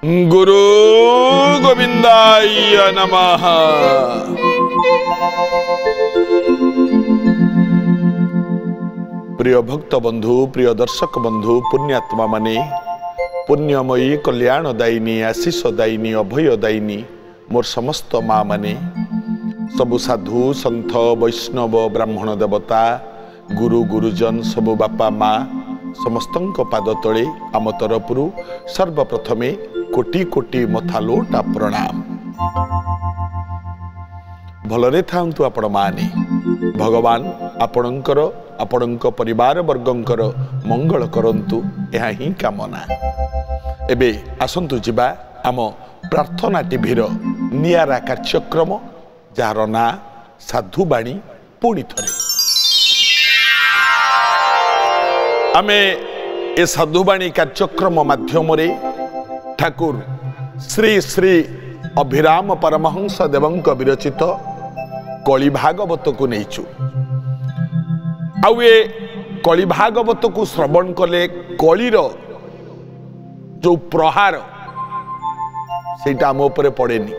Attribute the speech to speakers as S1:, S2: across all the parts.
S1: गुरु गोविंदाय नमः। प्रिय भक्त बंधु, प्रिय दर्शक बंधु, पुण्यात्मा माने, पुण्यमयी कल्याणदायिनी, आशीषदायिनी, अभयदायिनी मोर समस्त माँ माने, सबु साधु संत वैष्णव ब्राह्मण देवता गुरु गुरुजन सबु बापा माँ समस्तंक पाद तले आम तरफरु सर्वप्रथमे कोटि कोटि मथालोटा प्रणाम। भलरे थांतु आपण माने, भगवान आपणकर आपणक परिवार वर्गंकर मंगल करंतु, यह ही कामना। एबे आसंतु जिबा आम प्रार्थना टीभीर नियारा कार्यक्रम जार ना साधुवाणी पुणी थरे। आमे ए साधुवाणी कार्यक्रम माध्यम ठाकुर श्री श्री अभिराम परमहंस देवंक विरचित कली भागवत को नहींचु। आउ ए कली भागवत को श्रवण कले कलीर जो प्रहार सेटा आम उपरे पड़ेनी,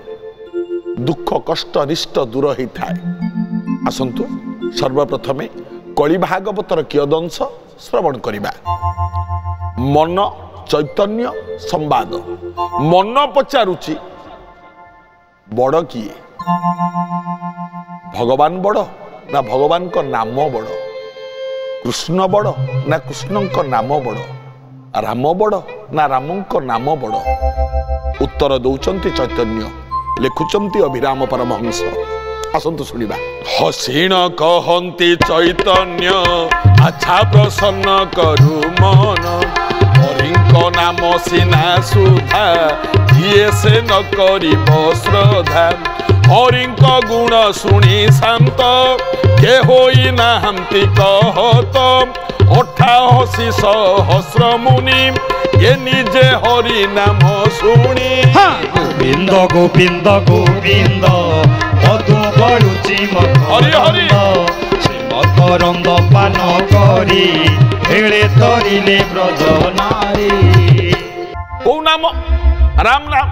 S1: दुख कष्ट अनिष्ट दूर होता है। आसंतु सर्वप्रथमे कली भागवतर कियदंश श्रवण करिबा। मन चैतन्य संवाद। मन पचारुची बड़ किए, भगवान बड़ ना भगवान को नाम बड़, कृष्ण बड़ ना कृष्ण को नाम बड़, राम बड़ ना राम को नाम बड़। उत्तर दौचंती चैतन्य, लिखुचंती अभिराम परमहंस। आसंतु सुनिबा। हसीण कहंती चैतन्य, अच्छा प्रसन्न करु मन, हरिंको नाम सिना सुधा, जिए से न करिब श्रद्धा। हरिंको गुण शुणी शांत, के होई नाहंती कहत, 88 सहस्र मुनि, ये निजे हरि नाम शुणी।
S2: गोविंद गोविंद गोविंद मधु गड़ुची मकरंद, मकरंद पान करी हेले तरिले ब्रज नारी।
S1: कौ नाम? राम नाम।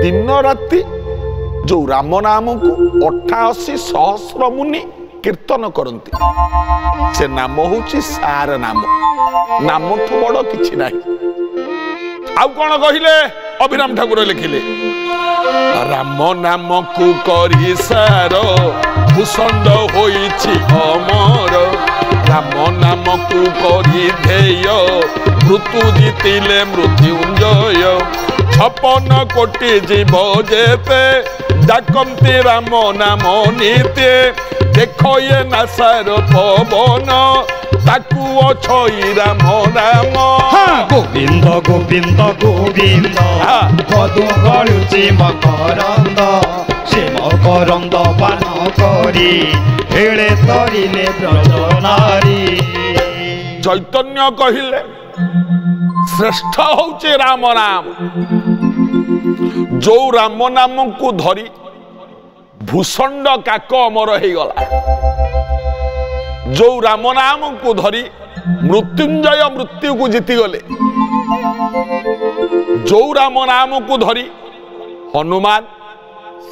S1: दिन राति जो राम नाम को 88 सहस्र मुनि कीर्तन करती, से नाम होची सार नाम। नाम ठू बड़ किछि नाही। आउ कौन कहिले अभिराम ठाकुर लिखिले, राम नाम को करी सार, भूषंड होइछि अमर। राम नाम को करी ध्येय, मृत्यु जीतिले मृत्युंजय। 56 कोटि जीव जेते, डाकंती राम नाम नीते। देखो ये नासार पवन, ताकू अछई राम राम।
S2: गोविंद गोविंद गोविंद मधु गड़ुची मकरंद, से मकरंद पान करी हेले तरिले ब्रज नारी।
S1: चैतन्य कहिले श्रेष्ठ होचे राम नाम। जो राम नाम को धरी भूषंड काक अमर हो गला, जो राम नाम को धरी मृत्युंजय मृत्यु को जीति गले, जो राम नाम को धरी हनुमान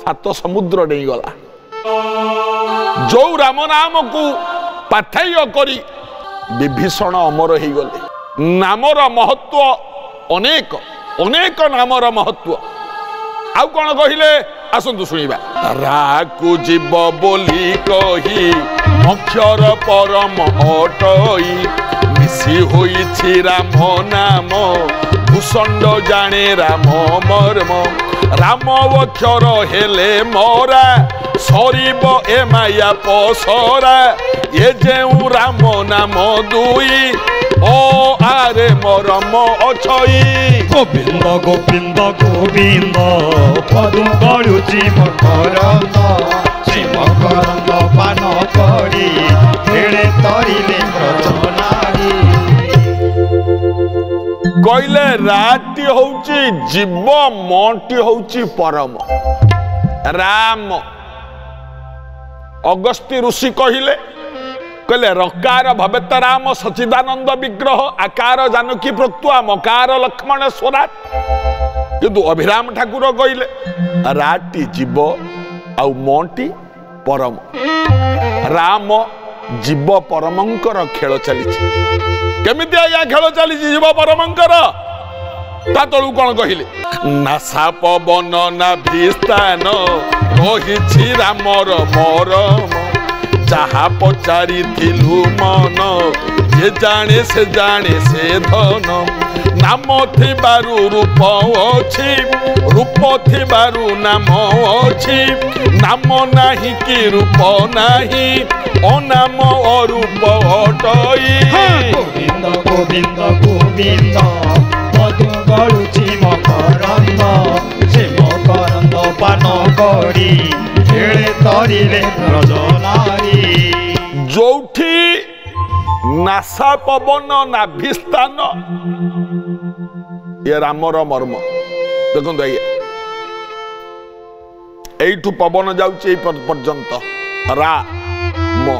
S1: 7 समुद्र नहीं गला, जो राम नाम को पाथेय करी विभीषण अमर हो गले। नामर महत्व अनेक अनेक, नामर महत्व। आउ कौन कहिले आसंतु सुनिबा। राकु जीव बोली कही, अक्षर परम अटई, मिसी होइछि राम नाम, भूषंड जाने राम मर्म। राम अक्षर हेले मोरा, सरीब ए माया पसरा। ये जेउ राम नाम दुई, ओ आरे मरम अछई।
S2: गोविंद गोविंद गोविंद मधु गड़ुची मकरंद, से मकरंद पान करी हेले तरिले ब्रज नारी।
S1: कहले राटी होउची जीव, मटी होउची परम। राम अगस्ती ऋषि कहले रकार भवेत राम सचिदानंद विग्रह, आकार जानकी प्रत्वा मकार लक्ष्मण स्वराट। किंतु अभिराम ठाकुर कहले राटी जीव आउ मटी परम राम जीव परमंकर खेल चली केमिति आज्ञा खेल चली जीव परमंकर ता तलू कौन कहले नासा पवन ना भिस्तान कही रामर मरम जहा पचारि थिलु मन जे जाने से धन नाम थिबारु रूप अछि रूप थिबारु नाम अछि नाम नाही कि रूप नाही अनाम अरूप अटई
S2: गोविंद गोविंद गोविंद मधु गळुची मकरंद से मकरंद पान करी खेले तरिले ब्रजनारी
S1: जोठी नासा पवन नाभिस्थान ये रामर मर्म देखो एठू पवन जाउची पर्यंत रा म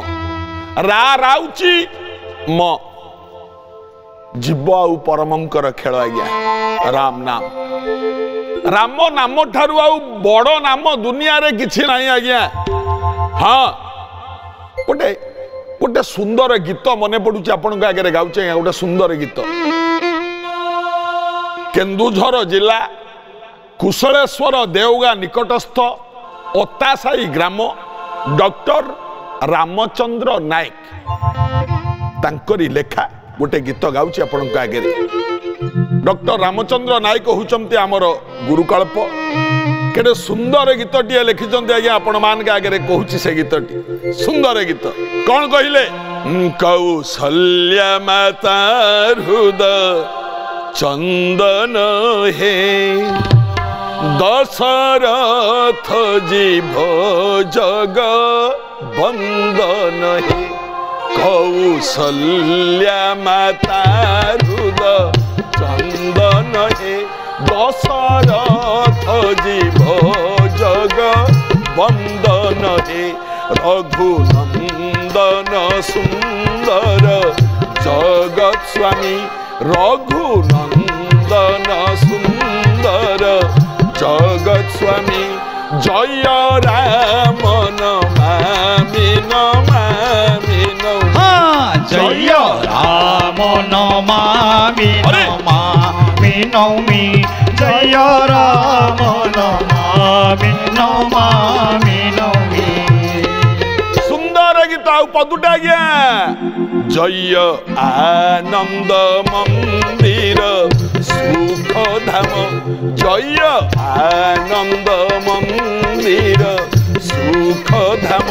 S1: रा राउची म जीव आउ परमंकर खेल आज्ञा राम नाम राम नाम ठारू आउ बड़ नाम दुनिया रे किछि नाही आज्ञा। हाँ गोटे गोटे सुंदर गीत मने पड़ुची आपण आगे गाउचे गोटे सुंदर गीत केन्दुझर जिला कुशलेश्वर देवगा निकटस्थ ओतासाई ग्राम डॉक्टर रामचंद्र नायक तांकरी लेखा गोटे गीत गाउची आपण आगे डॉक्टर रामचंद्र नायक होउचंती आमर गुरुकल्प केडे सुंदर गीतटी लिखिचंती आज्ञा आपण मान आगे कहूची से गीतटी सुंदर गीत कौन कहले कौशल्या माता हृदय चंदन हे दशरथ जीव जग बंदन हे कौशल्या माता हृदय चंदन हे दशरथ जीव जग बंदन हे रघुनंदन सुंदर जगत स्वामी रघुनंदन सुंदर जगत स्वामी जय राम नमामि नमामि नमामि
S2: जय राम नमामि नमामि नौमि जय राम नमामि नमामि नौमि
S1: सुंदर गीत आउ पदुटा गया जय आनंद मंदिर सुख धाम जय आनंद मंदिर सुख धाम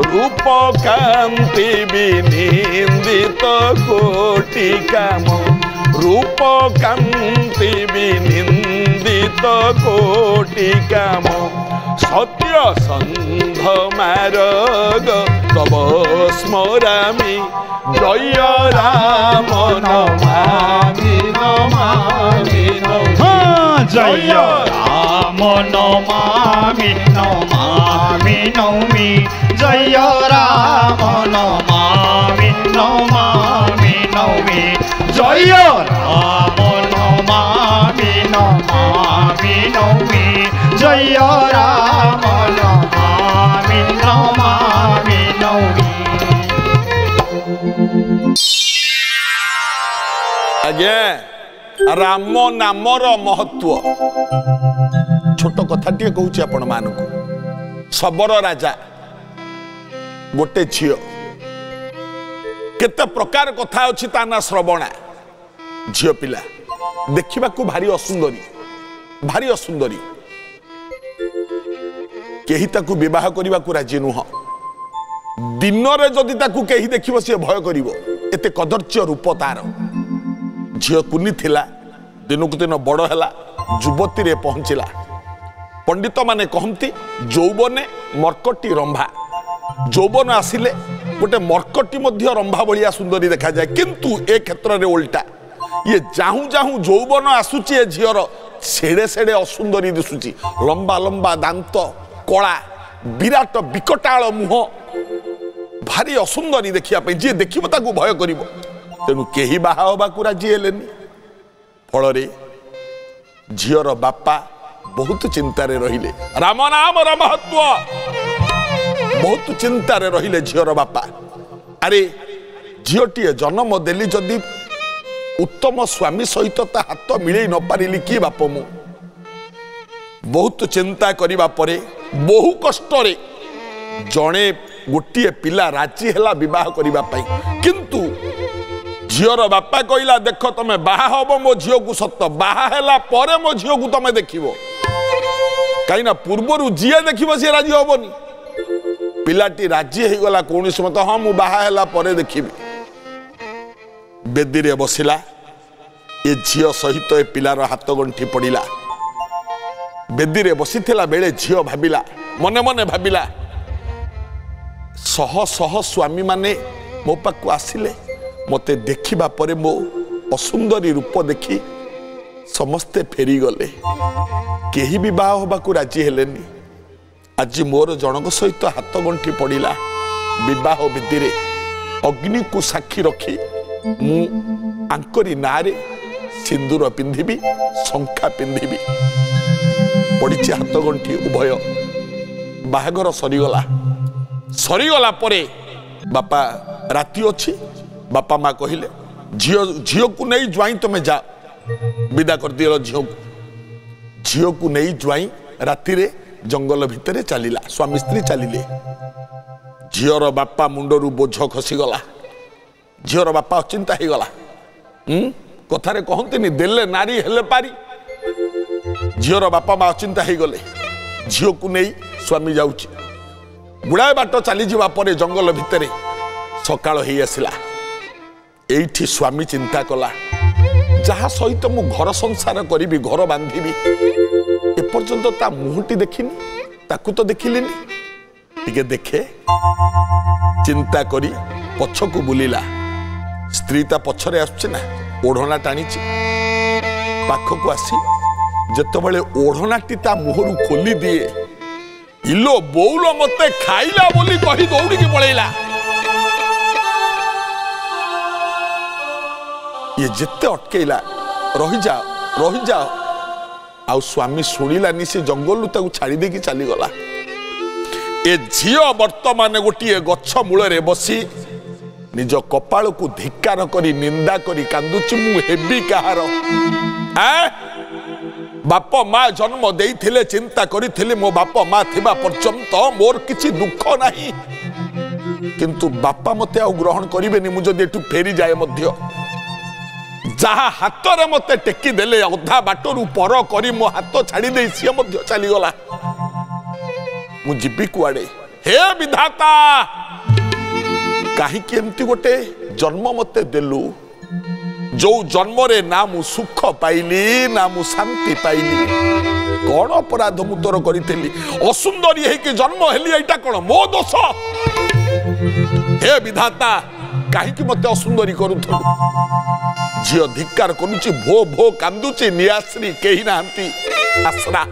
S1: रूप कांति विनिंदित कोटि काम रूप कांति विनिंदित कोटि काम सत्य संध मार्ग तब स्मरामि जय राम नमामि नमामि नमामि
S2: जय राम नमामि नमामि नौमि जय राम नमामि नमामि नौमि जय राम नमामि नमामि नौमि जय राम नमामि नमामि नौमि।
S1: आज्ञा राम नामर महत्व छोट कथाटिए कहूँ आपण मानक सबर राजा गोटे झील केते प्रकार कथा अच्छी ता ना श्रवणा झील पिला देखा भारी असुंदरी केही ताकू विवाह करने को राजी नुह दिन रे जदि ताकू केही देखिबो से भय करिवो एते कदर्च्य रूप तार झील कुनी थिला दिनकु दिन बड़ हैला युवती रे पहुंचला पंडित माने कहती यौवने मर्कटी रंभा यौवन आसिले गोटे मर्कटी मध्य रंभा भलिया सुंदरी देखा जाए किंतु ए क्षेत्र रे उल्टा ये जाहू जाहू यौवन आसुची ए झीर सेड़े सेड़े असुंदरी दिसुची लंबा लंबा दांत कला विराट विकटाल मुह भारी असुंदरी देखिया जी देखिबो ताकू भय करिवो तेणु केही बाहा हबाकू राजी हेलेनी फल झीर बापा बहुत चिंतार रहिले राम नाम महत्व बहुत चिंतार रहिले झीर बापा अरे झीटी जन्म देली जदि उत्तम स्वामी सहित ता हाथ मिले न पारिली कि बाप मु बहुत चिंता करिबा परे बहु कष्ट रे जणे गोटे पिला राजी हैला विवाह करिबा पाई किंतु झीर बापा कहला देख तमे बाहा हबो मो झील को सत बाहा हैला परे मो झील को तमे देखिबो कहीं ना पूर्वर जी देखिबो से राजी हबोनी पिलाटी राजी हो गला कौन मत हाँ मु बाहा हैला परे देखिबी बेदी रे बसिला ये झील सहित ए पिलार हाथ गंठी पड़िला बेदी रे बसिथिला बेले झील भाबिला मने मने भाबिला शह शह स्वामी माने मो पाक आसिले मते देखिबा परे मो असुंदरी रूप देखी समस्ते फेरी गले केही भी बाह होबा को राजी हेलेनी आज मोर जनक सहित हाथ गंठी पड़िला विवाह विधि रे अग्नि को साक्षी रखी मु आंकरी नारे सिंदूर पिंधिबी शंखा पिंधिबी पड़ी हाथ गंठी उभय बाहागर सरीगला परे बापा राति अच्छी बापा माँ कहले झील को नहीं ज्वाई तुम जा विदा कर दिल झील को नहीं ज्वाई राति रे जंगल भितर चलीला स्वामी स्त्री चलिले झीर बापा मुंडरू बोझ खसीगला झीर बापा अचिंता हो गला कथारे कहते देले नारी हेले पारी झीर बापा माँ अचिंता हो गले झील को नहीं स्वामी जाउची गुड़ाए बाट चली जावा परे जंगल भितर सकाळ ही आसिला एठी स्वामी चिंता कला जहा सहित मु घर संसार करी घर बांधि एपर्यंत ता मुहटी देखिनी ताकू तो देखिलिनी टिके देखे चिंता करी पछकू बुलिला स्त्री ता पछरे आसुची ना ओढ़ना टाणी पाखकू आसी जेतबेले ओढ़नाटी ता मुहरु खोली दिए इलो बौलो मते खाइला बोली कही दौड़ी की पळैला ये जिते अटकेला रही जाओ आउ स्वामी शुणिलानी से जंगल ताकू छाड़ी देकी चली गला ए झील वर्तमान गोटे गछ मूल रे बसी निज कपाल को धिक्कार करी निंदा करी कांदुची मु हेबी कहार बाप माँ जन्म देइथिले चिंता करिथिले मो बाप माँ थिबा पर्यंत मोर किछि दुख नाही किंतु बापा मते आ ग्रहण करिवेनी मु जदि एटू फेरी जाए मध्य जहा हाथ रे मते टेकी देले अधा बाटरू पर करी मो हाथ छाड़ी दे सी मध्य चली गला मु जिबी कुआडे हे विधाता काहे कि एमती गोटे जन्म मते देलु जो जन्म रे ना मु सुख पाइली ना मु शांति पाइली कौन अपराध मु तोर करिथली असुंदरी है कि जन्म हेली एटा कोन मो दोष हे विधाता काहे कि मते असुंदरी करूथलु झियो धिक्कार करूची भो भो कांदुची नियाश्री केही नांती आसरा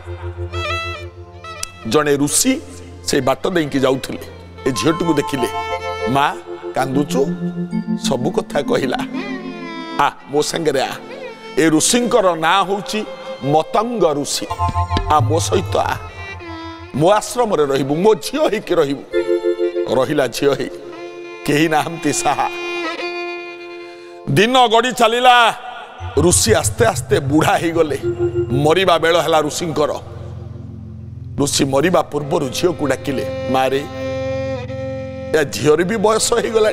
S1: जने ऋषि से बाट देकी जाउथले ए झियोटी को देखिले माँ कांदुचु सबु कथा कहिला आ मो संगे आ ए ऋषिंकर ना होची मतंग ऋषि आ मो सहित आ मो आश्रम रे रहिबु मो झियो हे के रहिबु रहिला झियो हे केही नाहंती साहा दिन गड़ी चलीला ऋषि आस्ते आस्ते बुढ़ा हो गले मरिबा बेल है ऋषिंकर ऋषि मरिबा पूर्व झील को डाकिले मारे या झीर भी बयस हो गला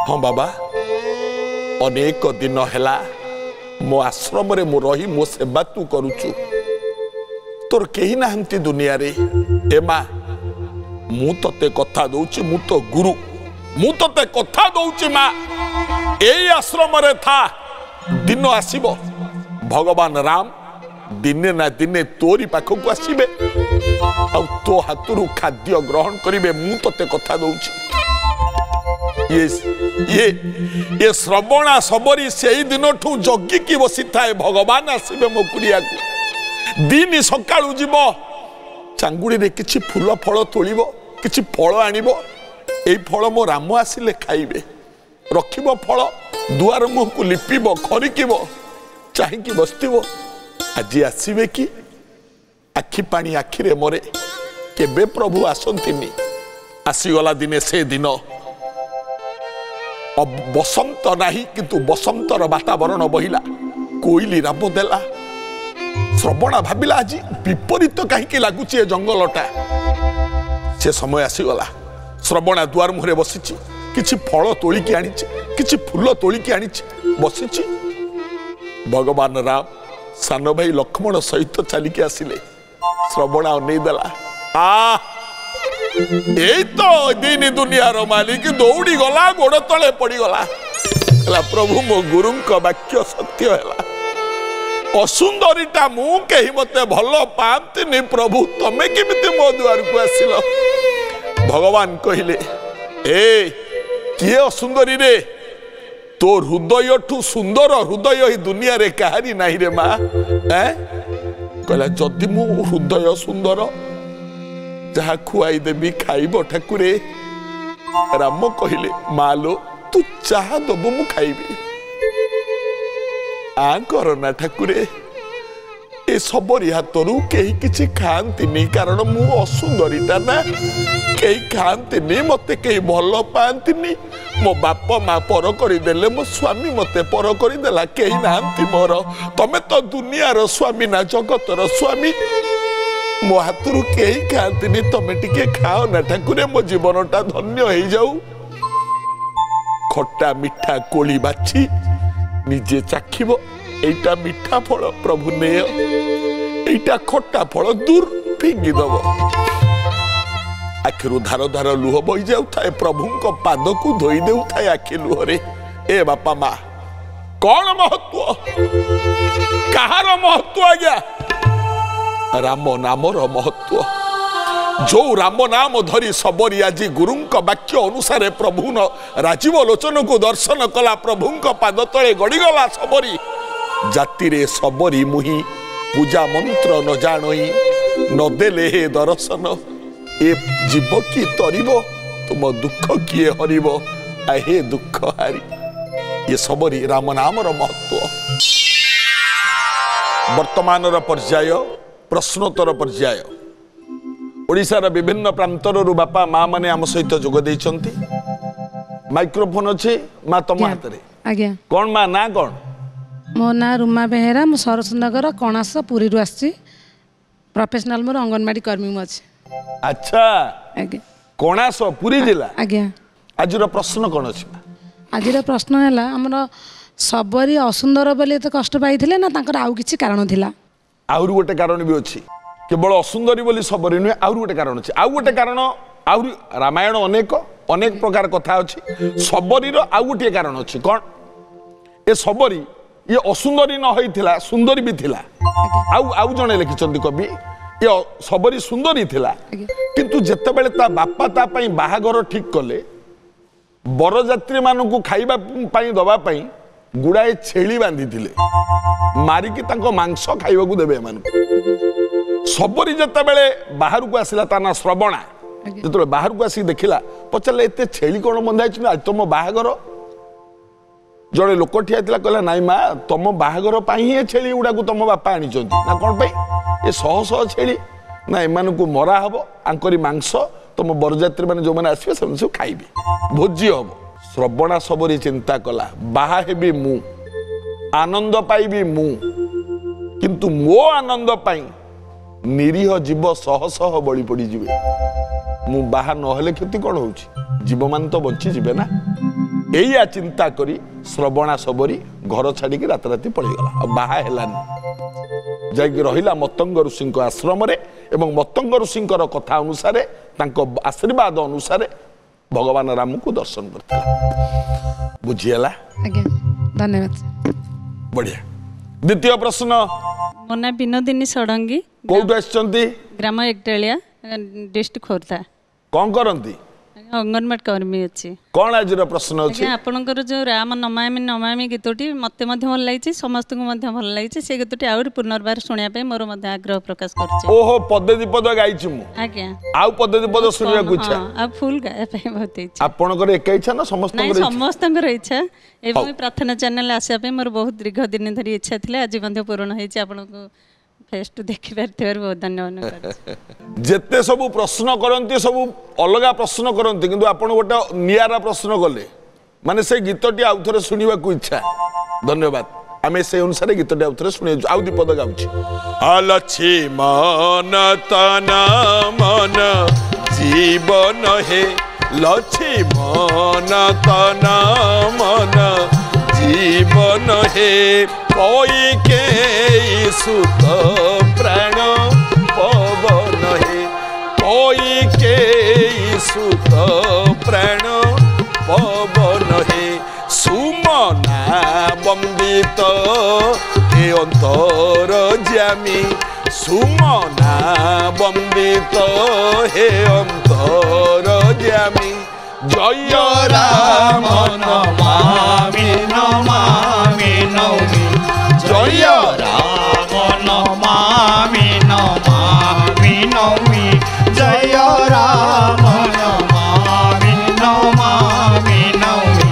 S1: हाँ बाबा अनेक दिन है मो आश्रम रे मो रही मो सेवा तू करुचु तोर कही ना दुनिया रे ए माँ मु तते कथा दउची मु तो गुरु मु तते कथा दउची माँ ए आश्रम रे था दिन आसीबो भगवान राम दिने ना दिने तोरी पाखक आसीबे आ तो हाथरू खाद्य ग्रहण करिवे मु तते कथा दउची ये श्रवणा सबरी से दिन ठू जगी की बसी थाए भगवान आसीबे मो कुड़िया को दिन सकाळू जीव चांगुड़ी रे किछि फूल फल तोलिबो किछि फल आनिबो एई फल मो राम आसिले खाइबे रखिबो फल दुआर मुह को लिपिबो खरिकिबो चाहिकी बसतिबो আজি आसवे कि आखि पानी आखिरे मोरे केबे प्रभु आसंतिनी आसीगला दिने से दिन बसंत नाही किंतु बसंतर वातावरण बहिला कोइली राब देला श्रवणा भाविला आज विपरीत कहीं लगुच जंगलटा से समय आसीगला श्रवणा दुआर मुहरे बसी किछि फल तोलिकी आनी किछि फूल तोलिकी आनी बसी भगवान राम सान भाई लक्ष्मण सहित चलिकी आसिले श्रवणा अनेदेला तो दिन दुनिया मालिक दौड़ी गला गोड़ तले पड़गला प्रभु मो गुरु वाक्य सत्य है असुंदरीटा मु कहीं मते भल पाती प्रभु तमे केमिति मो द्वार को आसिल भगवान कहले ए किए असुंदरी रे तो हृदय ठू सुंदर हृदय ही दुनिया रे कहारी नहीं रे माँ कहला जदि मु हृदय सुंदर जहा खुआई देवी खाइब ठाकुरे राम कहले मालो तू चाह दबु मु खाइबी आ करना ठाकुरे ए सबरी हाथरू कहीं किछि खाआंतिनी कारण मु असुंदरीटा ना कहीं खाआंतिनी मते कहीं भल पाआंतिनी मो बाप माँ पर करदेले मो स्वामी मते पर करदेला कहीं नांती मोर तमे तो दुनियार स्वामी ना जगतर स्वामी मो हाथरू कहीं खाआंतिनी तमे टिके खाओ ना ठाकुरे मो जीवनटा धन्य हो जाऊ खट्टा मिठा कोली बाछी निजे चाखिब एटा मिठा फल प्रभु ने एटा खट्टा फल दूर फिंगी दब आखिरु धार धार लुह बही जाऊ थाए प्रभु पाद को धोई देउ थाए आखि लुहरे ए बापा माँ कौन महत्व कहार महत्व आज्ञा राम नामर महत्व जो राम नाम धरी सबरी आज गुरु वाक्य अनुसार प्रभु राजीव लोचन को दर्शन कला प्रभु पाद तले गड़ीगला सबरी जाति रे सबरी मुही पूजा मंत्र न जानई नदेले हे दर्शन ए जीव की तरीब तुम दुख किए हरिब हे दुख हारी ये सबरी राम नामर महत्व वर्तमान पर्याय प्रश्नोत्तर पर्याय ओडिशार विभिन्न प्रांतर बापा माँ माने आम सहित जोग देइछंती माइक्रोफोन अच्छे माँ तुम हाथ रे
S3: आज्ञा
S1: कौन माँ ना कौन
S3: मो ना रुमा बेहेरा मु सरसनगर कणास पुरी रु आसी प्रोफेशनल मोर अंगनवाड़ी कर्मी मु अछि
S1: अच्छा
S3: आज्ञा
S1: कणास पुरी जिला
S3: आज्ञा
S1: आजिर प्रश्न कौन अछि
S3: आजिर प्रश्न हैला हमर सबरी असुंदर बोली एते कष्ट पाइथिले ना तांकर आउ किछि कारण थिला
S1: आउर गोटे कारण भी अछि केवल असुंदरी बोली सबरी नुहे आउर गोटे कारण अछि आउ गोटे कारण आउर रामायण अनेक अनेक प्रकार कथा अछि सबरी रो आउ गोटे कारण अछि कोन ए सबरी ये असुंदरी न होइथिला सुंदरी भी थिला आउ आउ जणे लिखिचंती कवि ये सबरी सुंदरी थिला किंतु जत्ते बेले ता बापा ता पई बाहागर ठीक कले बरजात्री मानकु खाइबा पई दबा पई गुड़ाए छेली बांधी थिले मारिकी तांको मांस खाइबाकू देबे मानकु सबरी जत्ते बेले बाहर को आसिला ता ना श्रवणा जत्ते बाहर को आसी देखिला पचले एते छेली कोन बंधाइ छि आज तुम बाहागर जड़े लोक ठिया कहला नाई माँ तुम बाहागर ही छेली गुड़ा को तुम बापा आनी ना कौन पाई ये शह शह छेली ना एम को मरा हम आंकरी मांस तुम बरजात्री मैंने जो मैंने आसवे सब खाइबे भोजी हम श्रवणा सबरी चिंता कला बाहा हेबी मु आनंद पाइबी मु किंतु मो आनंद पाई निरीह जीव शह शह बड़ी पड़ी जिवे मु बाहा नहले क्षति कौन हो जीव मान तो बंची जीवे ना एया चिंता करी श्रवणा सबरी घर छाड़ी रात राति पड़गला बाहा हेलानी जाकि रहिला मतंग ऋषि आश्रम एवं मतंग ऋषि कथा अनुसार आशीर्वाद अनुसार भगवान राम को दर्शन करता बुझीला
S3: धन्यवाद
S1: बढ़िया द्वितीय प्रश्न
S4: मो ना विनोदिनी षडंगी
S1: कोउठ आछंती
S4: ग्राम एकटेलिया डिस्ट्रिक्ट खोर्धा
S1: कौन करंती
S4: ଅଙ୍ଗନବାଡ଼ି କର୍ମୀ ଅଛି।
S1: କଣ ଆଜିର ପ୍ରଶ୍ନ ଅଛି?
S4: ଆଜ୍ଞା ଆପଣଙ୍କର ଯେଉଁ ରାମ ନମାମି ନମାମି ଗୀତଟି ମୋତେ ମଧ୍ୟ ଭଲ ଲାଗିଛି, ସମସ୍ତଙ୍କୁ ମଧ୍ୟ ଭଲ ଲାଗିଛି। ସେ ଗୀତଟି ଆହୁରି ପୁନର୍ବାର ଶୁଣିବା ପାଇଁ ମୋର ମଧ୍ୟ ଆଗ୍ରହ ପ୍ରକାଶ କରୁଛି।
S1: ଓହୋ ପଦେ ଦିପଦ ଗାଇଛି ମୁଁ।
S4: ଆଜ୍ଞା
S1: ଆଉ ପଦେ ଦିପଦ ଶୁଣିବାକୁ ଇଚ୍ଛା?
S4: ଆଉ ଫୁଲ ଗାଇବା ପାଇଁ ବହୁତ ଇଚ୍ଛା।
S1: ଆପଣଙ୍କର ଏକା ଇଚ୍ଛା ନା ସମସ୍ତଙ୍କର ଇଚ୍ଛା?
S4: ସମସ୍ତଙ୍କର ଇଚ୍ଛା ଏବଂ ପ୍ରାର୍ଥନା ଚ୍ୟାନେଲ ଆସିବା ପାଇଁ ମୋର ବହୁତ ଦୀର୍ଘ ଦିନ ଧରି ଇଚ୍ଛା ଥିଲା, ଆଜି ମଧ୍ୟ ପୂରଣ ହେଇଛି। ଆପଣଙ୍କୁ ଫେସ୍ ଟୁ ଦେଖିପାରିଥିବାରୁ ବହୁତ ଧନ୍ୟବାଦ କରୁଛି।
S1: ଯେତେ ସବୁ ପ୍ରଶ୍ନ କରନ୍ତି ସବୁ ଅଲଗା ପ୍ରଶ୍ନ କରନ୍ତି, କିନ୍ତୁ ଆପଣ ଗୋଟେ ନିଆରା ପ୍ରଶ୍ନ କଲେ, ମାନେ ସେ ଗୀତଟି ଆଉ ଥରେ ଶୁଣିବାକୁ ଇଚ୍ଛା। ଧନ୍ୟବାଦ। ଆମେ ସେ ଅନୁସାରେ ଗୀତଟି ଆଉ ଥରେ ଶୁଣିଛୁ। ଆଉ ଦୀପଦ ଗାଉଛି। ଆଲଛି ମନ ତନ ମନ ଜୀବନ ହେ, ଲଛି ମନ ତନ ମନ জীবন হে, কই কে সুত প্রাণ পবন হে, কই কে সুত প্রাণ পবন হে, সুমনা বন্দিত হে অন্তর জামি, সুমনা বন্দিত হে অন্তর জামি, জয় রাম
S2: নমামি নমামি নমি, জয় রাম নমামি নমামি নমি, জয় রাম নমামি নমামি নমি।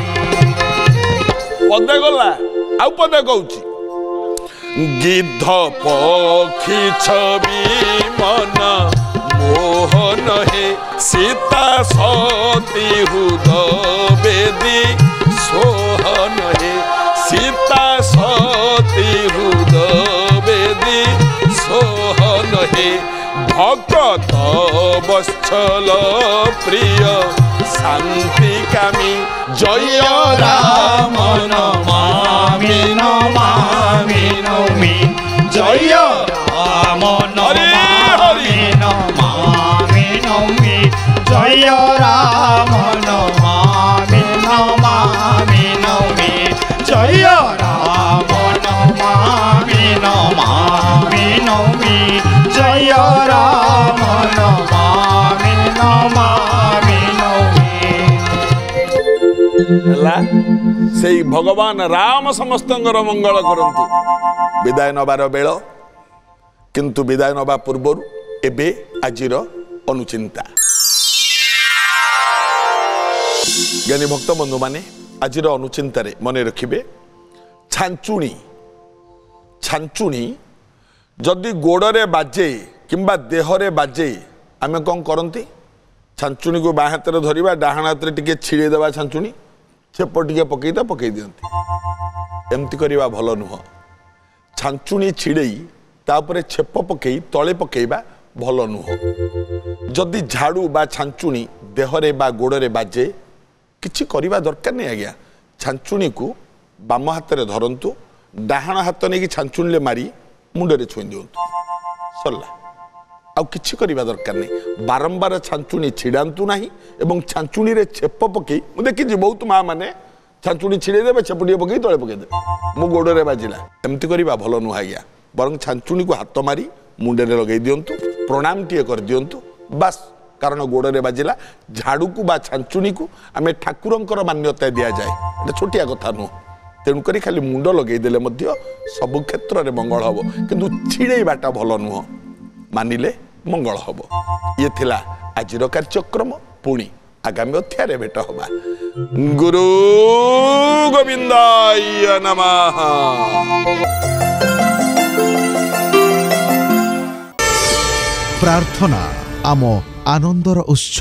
S1: পদে গলা আউ পদে কହୁଛି। গিদ্ধ পক্ষী ছবি মন মোহন হে, সীতা সতী হৃদ বেদী সোহন হে, সীতা সতী হৃদ বেদী সোহন হে, ভকত বৎসল প্রিয় শান্তি কামী, জয় রাম
S2: নমামি নমামি নমি, জয় রাম নমামি নমামি নমি, জয় রাম নমামি নমামি নমি, জয় রাম নমামি নমামি নমি, জয় রাম নমামি নমামি নমি।
S1: ହେଲା ସେଇ ଭଗବାନ ରାମ ସମସ୍ତଙ୍କର ମଙ୍ଗଳ କରନ୍ତୁ। ବିଦାୟ ନେବାର ବେଳ, କିନ୍ତୁ ବିଦାୟ ନେବା ପୂର୍ବରୁ ଏବେ ଆଜିର ଅନୁଚିନ୍ତା। ଜ୍ଞାନୀ ଭକ୍ତ ବନ୍ଧୁମାନେ, ଆଜିର ଅନୁଚିନ୍ତାରେ ମନେ ରଖିବେ, ଛାଞ୍ଚୁଣି ଛାଞ୍ଚୁଣି ଯଦି ଗୋଡ଼ରେ ବାଜେ କିମ୍ବା ଦେହରେ ବାଜେ, ଆମେ କ'ଣ କରନ୍ତି? ଛାଞ୍ଚୁଣିକୁ ବାଁ ହାତରେ ଧରିବା, ଡାହାଣ ହାତରେ ଟିକେ ଛିଡ଼େଇ ଦେବା, ଛାଞ୍ଚୁଣି ଛେପ ଟିକେ ପକେଇ ଦିଅନ୍ତି। ଏମିତି କରିବା ଭଲ ନୁହଁ। ଛାଞ୍ଚୁଣି ଛିଡ଼େଇ ତାପରେ ଛେପ ପକେଇ ତଳେ ପକେଇବା ଭଲ ନୁହଁ। ଯଦି ଝାଡ଼ୁ ବା ଛାଞ୍ଚୁଣି ଦେହରେ ବା ଗୋଡ଼ରେ ବାଜେ, କିଛି କରିବା ଦରକାର ନାହିଁ ଆଜ୍ଞା। ଛାଞ୍ଚୁଣିକୁ ବାମ ହାତରେ ଧରନ୍ତୁ, ଡାହାଣ ହାତ ନେଇକି ଛାଞ୍ଚୁଣିରେ ମାରି ମୁଣ୍ଡରେ ଛୁଇଁ ଦିଅନ୍ତୁ, ସରିଲା। ଆଉ କିଛି କରିବା ଦରକାର ନାହିଁ। ବାରମ୍ବାର ଛାଞ୍ଚୁଣି ଛିଡ଼ାନ୍ତୁ ନାହିଁ ଏବଂ ଛାଞ୍ଚୁଣିରେ ଛେପ ପକେଇ, ମୁଁ ଦେଖିଛି ବହୁତ ମା ମାନେ ଛାଞ୍ଚୁଣି ଛିଡ଼େଇ ଦେବେ, ଛେପ ଟିକେ ପକେଇ ତଳେ ପକେଇଦେବେ, ମୋ ଗୋଡ଼ରେ ବାଜିଲା। ଏମିତି କରିବା ଭଲ ନୁହଁ ଆଜ୍ଞା। ବରଂ ଛାଞ୍ଚୁଣିକୁ ହାତ ମାରି ମୁଣ୍ଡରେ ଲଗେଇ ଦିଅନ୍ତୁ, ପ୍ରଣାମ ଟିଏ କରିଦିଅନ୍ତୁ, ବାସ୍। କାରଣ ଗୋଡ଼ରେ ବାଜିଲା। ଝାଡ଼ୁକୁ ବା ଛାଞ୍ଚୁଣିକୁ ଆମେ ଠାକୁରଙ୍କର ମାନ୍ୟତା ଦିଆଯାଏ, ଏଟା ଛୋଟିଆ କଥା ନୁହଁ। ତେଣୁକରି ଖାଲି ମୁଣ୍ଡ ଲଗେଇଦେଲେ ମଧ୍ୟ ସବୁ କ୍ଷେତ୍ରରେ ମଙ୍ଗଳ ହେବ, କିନ୍ତୁ ଛିଡ଼େଇବାଟା ଭଲ ନୁହଁ। ମାନିଲେ ମଙ୍ଗଳ ହେବ। ଇଏ ଥିଲା ଆଜିର କାର୍ଯ୍ୟକ୍ରମ। ପୁଣି ଆଗାମୀ ଅଧ୍ୟାୟରେ ଭେଟ ହେବା। ଗୁରୁ ଗୋବିନ୍ଦାୟ ନମଃ।
S5: ପ୍ରାର୍ଥନା ଆମ ଆନନ୍ଦର ଉତ୍ସ।